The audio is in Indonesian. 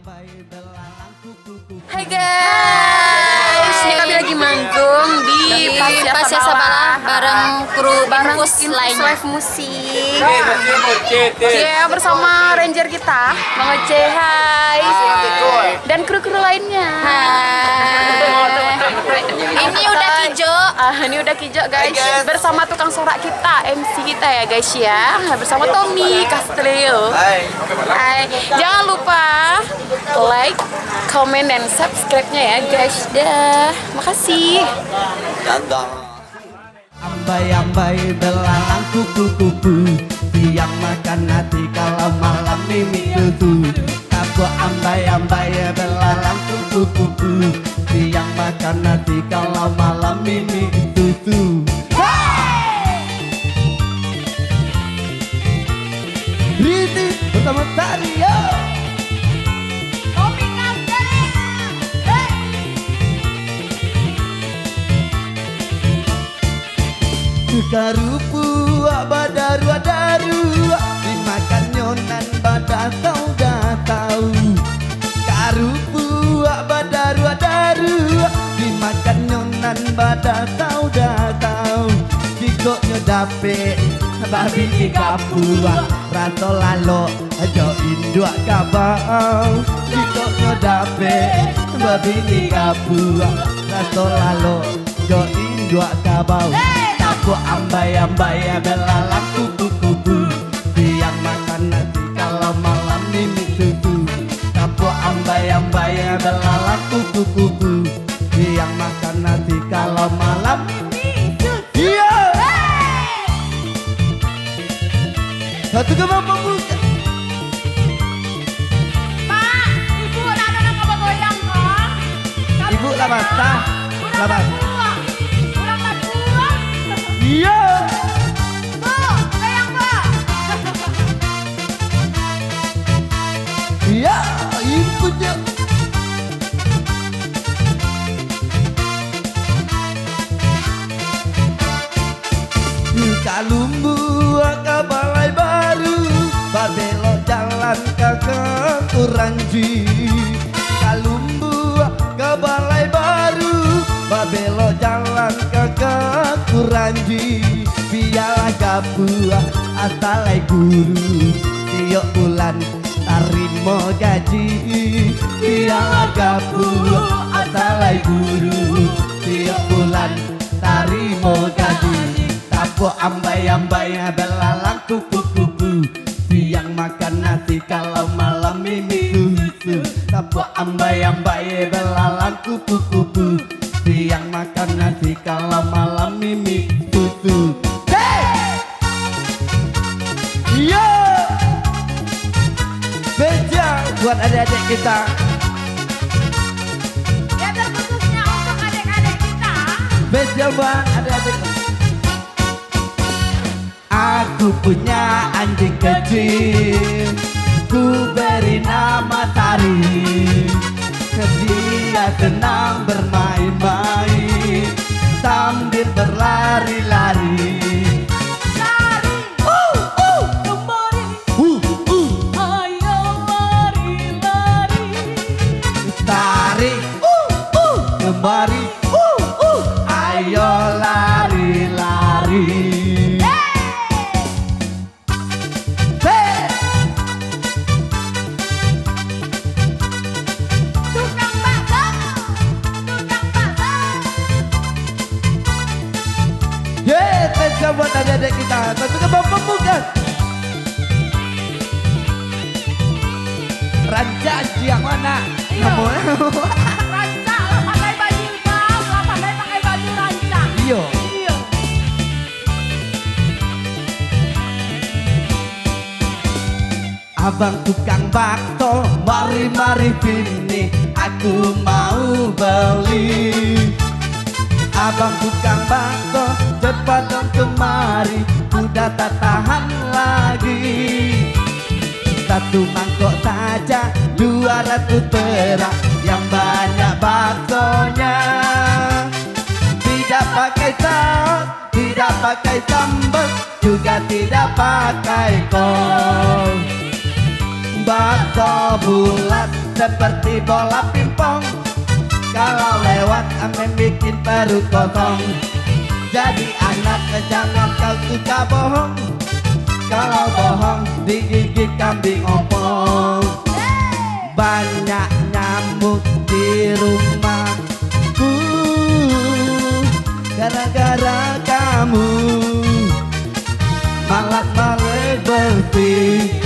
Hai guys, ini kami lagi manggung di Pasya Sabala bareng kru Infus lainnya. Live musik. Ya bersama ranger kita, Bang Oce, hai. Dan kru-kru lainnya. Hai. Ini udah Kijo. Ini udah Kijo guys. Bersama tukang sorak kita, MC kita ya guys ya. Bersama Tommy Castello. Hai. Jangan lupa like, komen dan subscribe-nya ya guys. Dah. Makasih. Ambai-ambai belalang kupu-kupu, siang makan nasi kalau malam mimi susu. Aku ambai-ambai belalang kupu-kupu, siang makan nasi kalau malam mimi susu. Riti bersama Tario. Karupu badaru dimakan nyonan badak tahu. Karupu badaru dimakan nyonan badak tahu. Kikoknya dape babi ikapu rato lalo ajo induk kabau. Kikoknya dape babi ikapu rato lalo ajo induk kabau. Aku ambai-ambai belalang kupu-kupu, siang makan nasi kalau malam mimi susu. Aku ambai-ambai belalang kupu-kupu, siang makan nasi kalau malam mimi susu. Iya. Satu gemar pembuka. Pak, ibu ada apa goyang kok? Ibu lamat tah, lamat. Iya. Bu, goyang bu. Iya, ikutnya. Kalumbu ke balai baru, babelo jalan ke Kuranji. Kalumbu ke balai baru, babelo jalan ke Kuranji. Biarlah gabua asalai guru, tiap bulan tarimo gaji. Biarlah gabua asalai guru, tiap bulan tarimo gaji. Tapo ambai-ambai belalang kupu-kupu, siang makan nasi kalau malam mimi susu. Tapo ambai-ambai belalang kupu-kupu, siang makan nasi kalau malam mimi susu. Hey! Yo! Beja buat adik-adik kita. Ya terkhususnya untuk adik-adik kita. Beja buat adik-adik. Aku punya anjing kecil, ku beri nama Tari. Dia senang bermain-main sambil berlari-lari. Lari, kembali. Ayo lari-lari. Tari, kembali. Ayo lari-lari. Tukang bakso. Beja buat adik-adik kita. Satu kembang pembuka. Raja yang mana? Kamu? Ranca, lah pakai baju hitam, lah pakai baju ranca. Iya. Iya. Abang tukang bakso, mari-mari sini, aku mau beli. Abang tukang bakso, cepat dong kemari, udah tak tahan lagi. Satu mangkok saja 200 perak, yang banyak baksonya. Tidak pakai saus, tidak pakai sambal, juga tidak pakai kol. Bakso bulat seperti bola pingpong. Kalau lewat amin bikin perut kosong. Jadi anak jangan kau suka bohong. Kalau bohong digigit kambing opong. Banyak nyamuk di rumahku gara-gara kamu. Malas-malas bersih